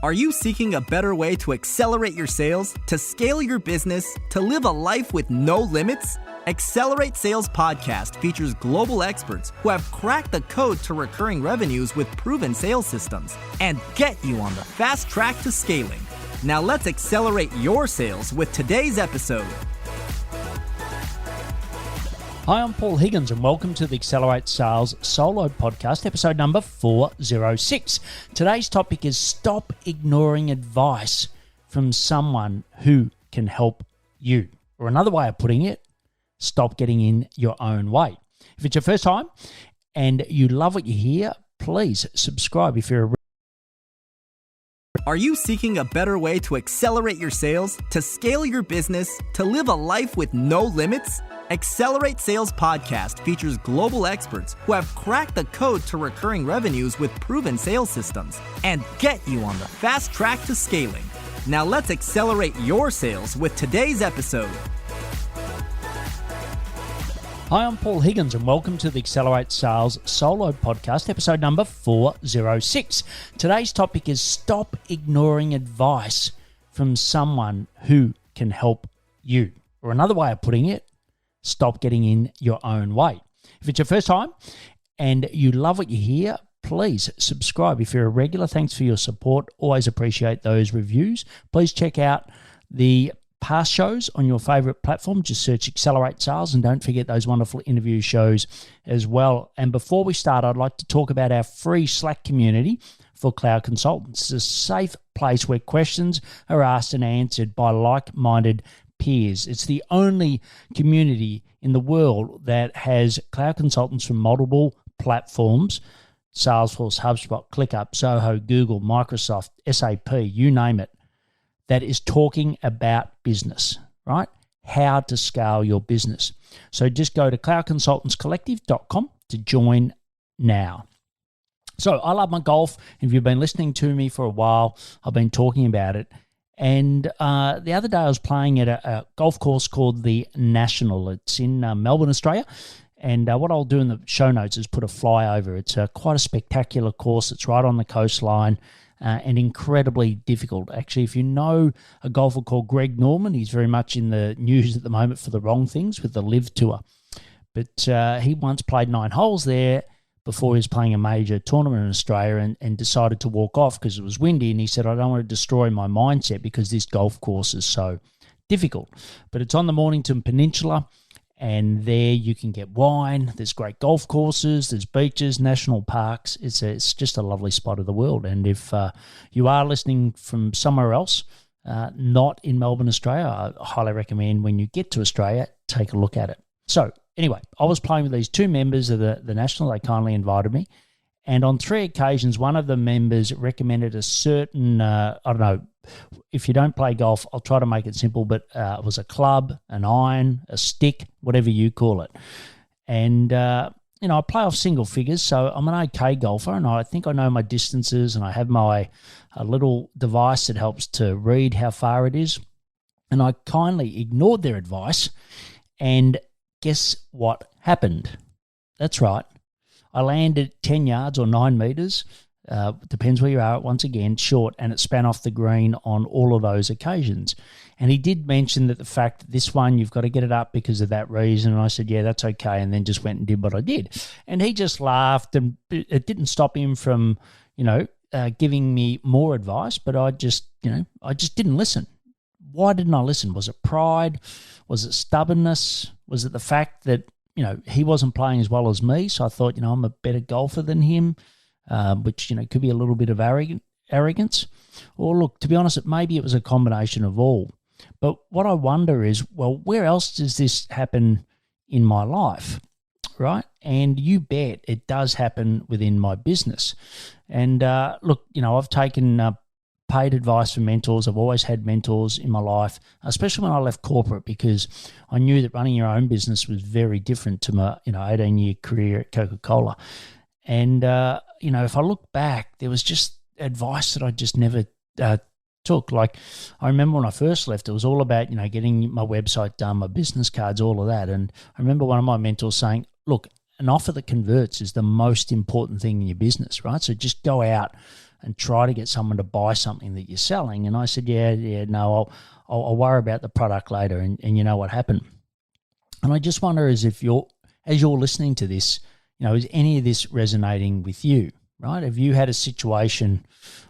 Are you seeking a better way to accelerate your sales, to scale your business, to live a life with no limits? Accelerate Sales Podcast features global experts who have cracked the code to recurring revenues with proven sales systems and get you on the fast track to scaling. Now let's accelerate your sales with today's episode. Hi, I'm Paul Higgins and welcome to the Accelerate Sales Solo Podcast, episode number 406. Today's topic is stop ignoring advice from someone who can help you. Or another way of putting it, stop getting in your own way. If it's your first time and you love what you hear, please subscribe if you're Are you seeking a better way to accelerate your sales, to scale your business, to live a life with no limits? Accelerate Sales Podcast features global experts who have cracked the code to recurring revenues with proven sales systems and get you on the fast track to scaling. Now let's accelerate your sales with today's episode. Hi, I'm Paul Higgins and welcome to the Accelerate Sales Solo Podcast, episode number 406. Today's topic is stop ignoring advice from someone who can help you. Or another way of putting it, stop getting in your own way. If it's your first time and you love what you hear, please subscribe. If you're a regular, thanks for your support. Always appreciate those reviews. Please check out the past shows on your favorite platform. Just search Accelerate Sales and don't forget those wonderful interview shows as well. And before we start, I'd like to talk about our free Slack community for cloud consultants. It's a safe place where questions are asked and answered by like-minded peers. It's the only community in the world that has cloud consultants from multiple platforms: Salesforce, HubSpot, ClickUp, Zoho, Google, Microsoft, SAP, you name it, that is talking about business, right? How to scale your business. So just go to cloudconsultantscollective.com to join now. So I love my golf. If you've been listening to me for a while, I've been talking about it. And the other day I was playing at a golf course called the National. It's in Melbourne, Australia. And what I'll do in the show notes is put a flyover. It's quite a spectacular course. It's right on the coastline and incredibly difficult. Actually, if you know a golfer called Greg Norman, he's very much in the news at the moment for the wrong things with the Live Tour. But he once played 9 holes there before he was playing a major tournament in Australia and decided to walk off because it was windy. And he said, I don't want to destroy my mindset because this golf course is so difficult. But it's on the Mornington Peninsula, and there you can get wine. There's great golf courses, there's beaches, national parks. It's just a lovely spot of the world. And if you are listening from somewhere else, not in Melbourne, Australia, I highly recommend when you get to Australia, take a look at it. So anyway, I was playing with these 2 members of the National. They kindly invited me. And on 3 occasions, one of the members recommended a certain, I don't know, if you don't play golf, I'll try to make it simple, but it was a club, an iron, a stick, whatever you call it. And, I play off single figures, so I'm an okay golfer, and I think I know my distances, and I have my a little device that helps to read how far it is. And I kindly ignored their advice, and guess what happened? That's right. I landed 10 yards or 9 meters, depends where you are, once again, short, and it span off the green on all of those occasions. And he did mention that the fact that this one, you've got to get it up because of that reason. And I said, yeah, that's okay, and then just went and did what I did. And he just laughed, and it didn't stop him from, giving me more advice, but I just didn't listen. Why didn't I listen? Was it pride? Was it stubbornness? Was it the fact that, he wasn't playing as well as me, so I thought, I'm a better golfer than him, which, could be a little bit of arrogance. Or look, to be honest, maybe it was a combination of all. But what I wonder is, well, where else does this happen in my life, right? And you bet it does happen within my business. And look, I've taken paid advice from mentors. I've always had mentors in my life, especially when I left corporate, because I knew that running your own business was very different to my 18-year career at Coca-Cola. And if I look back, there was just advice that I just never took. Like, I remember when I first left, it was all about getting my website done, my business cards, all of that. And I remember one of my mentors saying, look, an offer that converts is the most important thing in your business, right? So just go out and try to get someone to buy something that you're selling. And I said, no, I'll worry about the product later. And you know what happened? And I just wonder as you're listening to this, is any of this resonating with you, right? Have you had a situation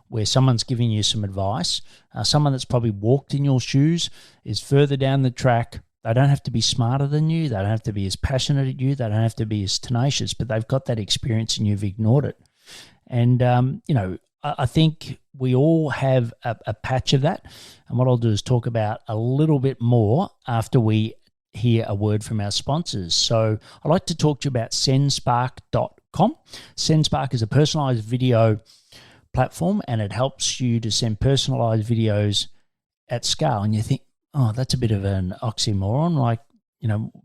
where someone's giving you some advice, someone that's probably walked in your shoes is further down the track? They don't have to be smarter than you. They don't have to be as passionate as you. They don't have to be as tenacious, but they've got that experience and you've ignored it. And, I think we all have a patch of that. And what I'll do is talk about a little bit more after we hear a word from our sponsors. So I'd like to talk to you about sendspark.com. Sendspark is a personalized video platform, and it helps you to send personalized videos at scale. And you think, oh, that's a bit of an oxymoron, like,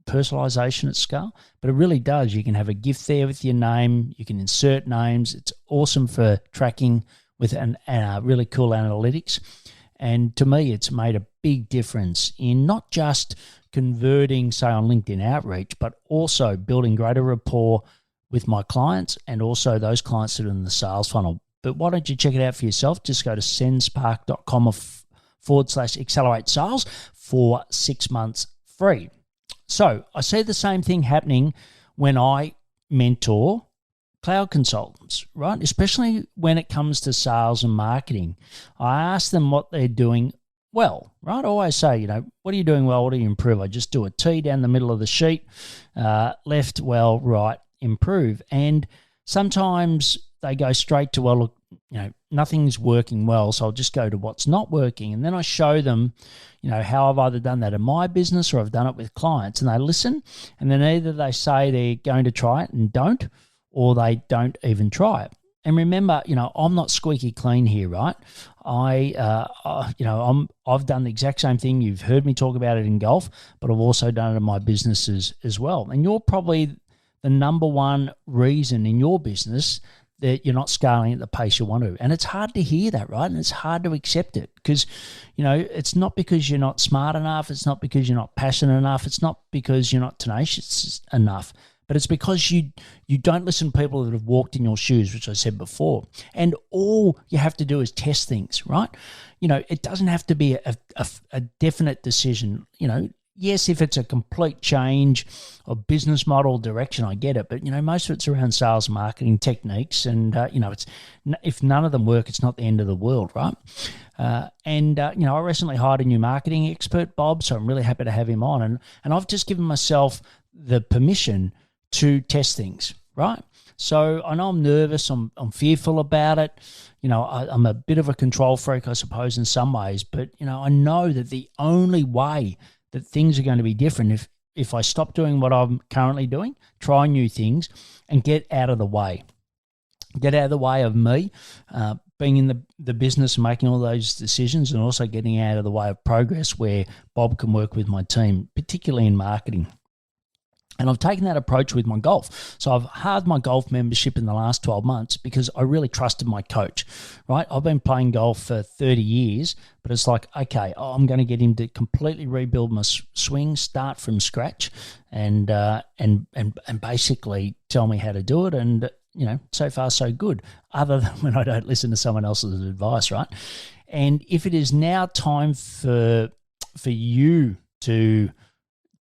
personalization at scale. But it really does. You can have a GIF there with your name. You can insert names. It's awesome for tracking with really cool analytics. And to me, it's made a big difference in not just converting, say, on LinkedIn outreach, but also building greater rapport with my clients and also those clients that are in the sales funnel. But why don't you check it out for yourself? Just go to sendspark.com/accelerate sales for 6 months free. So I see the same thing happening when I mentor cloud consultants, right? Especially when it comes to sales and marketing. I ask them what they're doing well, right? I always say, what are you doing well? What do you improve? I just do a T down the middle of the sheet, left, well, right, improve. And sometimes they go straight to, well, look, nothing's working well, so I'll just go to what's not working. And then I show them, how I've either done that in my business or I've done it with clients, and they listen, and then either they say they're going to try it and don't, or they don't even try it. And remember, I'm not squeaky clean here, right? I've done the exact same thing. You've heard me talk about it in golf, but I've also done it in my businesses as well. And you're probably the number one reason in your business that you're not scaling at the pace you want to. And it's hard to hear that, right? And it's hard to accept it because, it's not because you're not smart enough. It's not because you're not passionate enough. It's not because you're not tenacious enough. But it's because you don't listen to people that have walked in your shoes, which I said before. And all you have to do is test things, right? It doesn't have to be a definite decision. Yes, if it's a complete change of business model direction, I get it. But, most of it's around sales and marketing techniques. And, it's if none of them work, it's not the end of the world, right? I recently hired a new marketing expert, Bob, so I'm really happy to have him on. And I've just given myself the permission to test things, right? So I know I'm nervous. I'm fearful about it. I'm a bit of a control freak, I suppose, in some ways. But, I know that the only way that things are going to be different if I stop doing what I'm currently doing, try new things, and get out of the way. Get out of the way of me being in the business and making all those decisions, and also getting out of the way of progress where Bob can work with my team, particularly in marketing. And I've taken that approach with my golf. So I've halved my golf membership in the last 12 months because I really trusted my coach, right? I've been playing golf for 30 years, but it's like, okay, I'm going to get him to completely rebuild my swing, start from scratch, and basically tell me how to do it. And, so far so good, other than when I don't listen to someone else's advice, right? And if it is now time for you to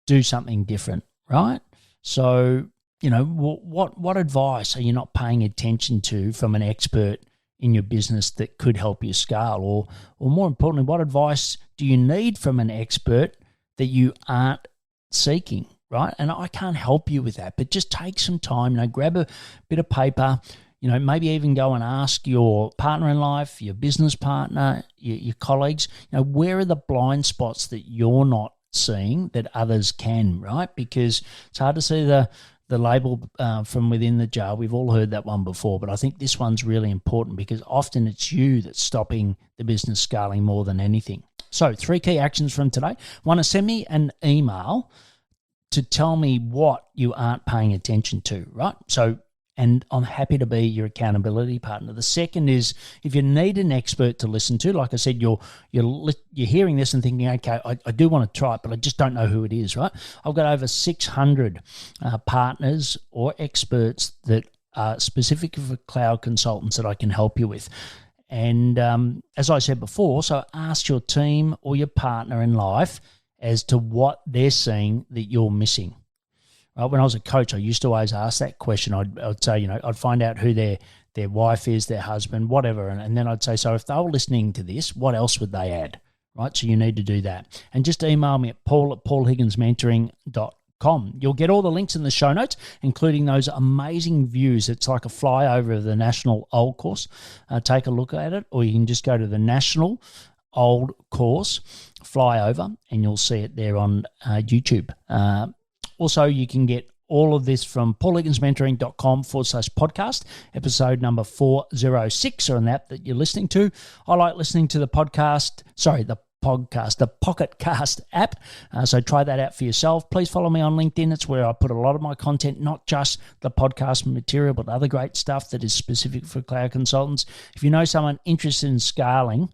do something different, right? So, what advice are you not paying attention to from an expert in your business that could help you scale? Or more importantly, what advice do you need from an expert that you aren't seeking, right? And I can't help you with that, but just take some time, grab a bit of paper, maybe even go and ask your partner in life, your business partner, your colleagues, where are the blind spots that you're not seeing that others can, right? Because it's hard to see the label from within the jar. We've all heard that one before, but I think this one's really important because often it's you that's stopping the business scaling more than anything. So 3 key actions from today. One is send me an email to tell me what you aren't paying attention to, right? And I'm happy to be your accountability partner. The second is if you need an expert to listen to, like I said, you're hearing this and thinking, okay, I do want to try it, but I just don't know who it is, right? I've got over 600 partners or experts that are specific for cloud consultants that I can help you with. And as I said before, so ask your team or your partner in life as to what they're seeing that you're missing. Right? When I was a coach, I used to always ask that question. I'd say, I'd find out who their wife is, their husband, whatever. And then I'd say, so if they were listening to this, what else would they add? Right? So you need to do that. And just email me at paul@paulhigginsmentoring.com. You'll get all the links in the show notes, including those amazing views. It's like a flyover of the National Old Course. Take a look at it, or you can just go to the National Old Course flyover, and you'll see it there on YouTube. Also, you can get all of this from paulhigginsmentoring.com/podcast, episode number 406, or an app that you're listening to. I like listening to the Pocket Cast app. So try that out for yourself. Please follow me on LinkedIn. It's where I put a lot of my content, not just the podcast material, but other great stuff that is specific for cloud consultants. If you know someone interested in scaling